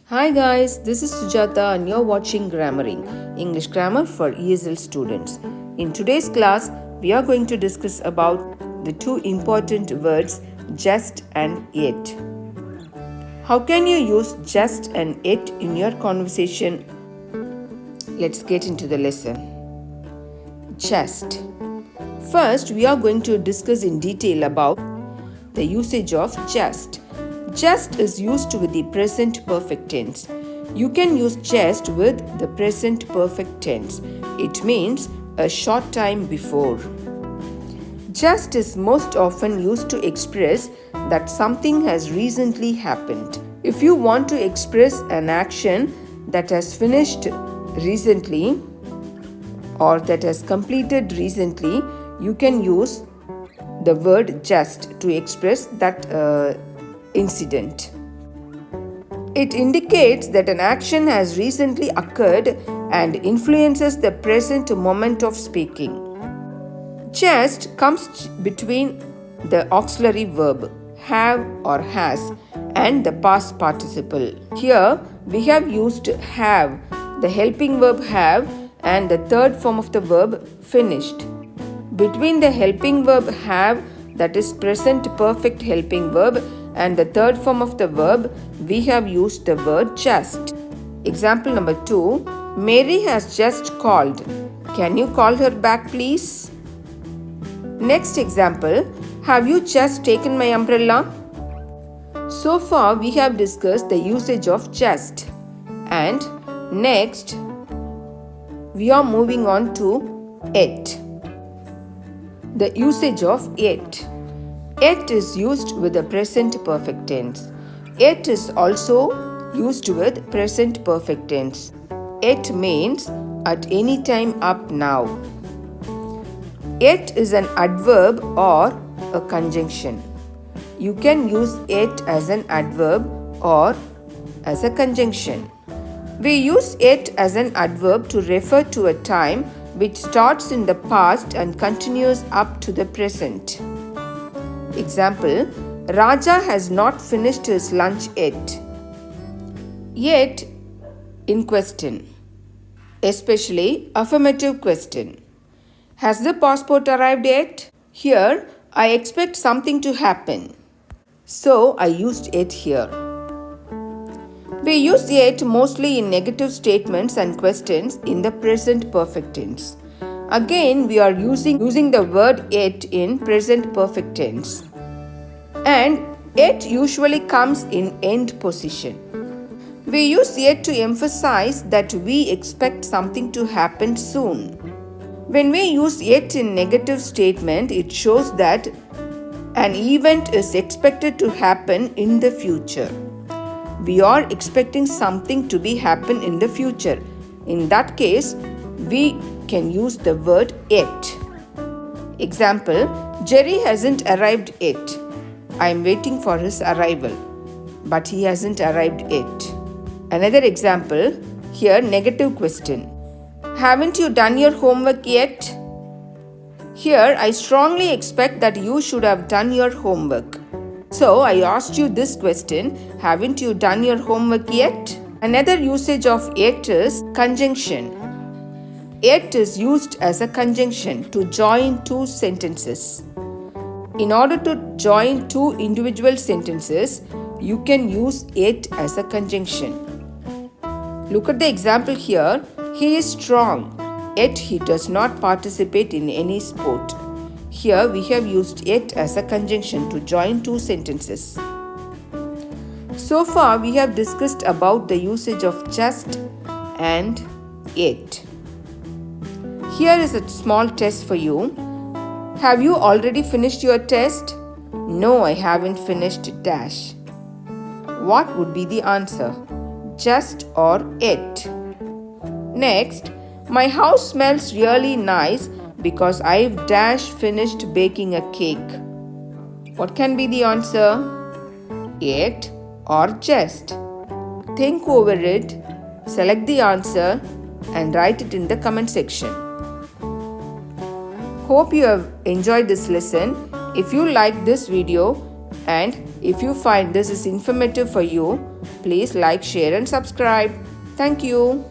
Hi guys, this is Sujata and you're watching GrammarENG, English grammar for ESL students. In today's class, we are going to discuss about the two important words just and yet. How can you use just and yet in your conversation? Let's get into the lesson. Just. First, we are going to discuss in detail about the usage of just. Just is used with the present perfect tense. You can use just with the present perfect tense. It means a short time before. Just is most often used to express that something has recently happened. If you want to express an action that has finished recently or that has completed recently, you can use the word just to express that incident. It indicates that an action has recently occurred and influences the present moment of speaking. Just comes between the auxiliary verb have or has and the past participle. Here we have used have, the helping verb have, and the third form of the verb finished. Between the helping verb have, that is present perfect helping verb, and the third form of the verb, we have used the word just. Example number 2. Mary has just called. Can you call her back, please? Next example. Have you just taken my umbrella? So far, we have discussed the usage of just. And next, we are moving on to yet. The usage of yet. Yet is used with the present perfect tense. Yet is also used with present perfect tense. Yet means at any time up now. Yet is an adverb or a conjunction. You can use yet as an adverb or as a conjunction. We use yet as an adverb to refer to a time which starts in the past and continues up to the present. Example, Raja has not finished his lunch yet. Yet in question, especially affirmative question. Has the passport arrived yet? Here, I expect something to happen. So, I used yet here. We use yet mostly in negative statements and questions in the present perfect tense. Again, we are using the word yet in present perfect tense. And yet usually comes in end position. We use yet to emphasize that we expect something to happen soon. When we use yet in negative statement, it shows that an event is expected to happen in the future. We are expecting something to be happen in the future. In that case, we can use the word yet. Example, Jerry hasn't arrived yet. I am waiting for his arrival, but he hasn't arrived yet. Another example, here negative question. Haven't you done your homework yet? Here, I strongly expect that you should have done your homework. So, I asked you this question, haven't you done your homework yet? Another usage of yet is conjunction. Yet is used as a conjunction to join two sentences. In order to join two individual sentences, you can use yet as a conjunction. Look at the example here. He is strong, yet he does not participate in any sport. Here we have used yet as a conjunction to join two sentences. So far we have discussed about the usage of just and yet. Here is a small test for you. Have you already finished your test? No, I haven't finished dash. What would be the answer? Just or yet? Next, my house smells really nice because I've dash finished baking a cake. What can be the answer? Yet or just? Think over it, select the answer and write it in the comment section. Hope you have enjoyed this lesson. If you like this video, And if you find this is informative for you, please like, share and subscribe. Thank you.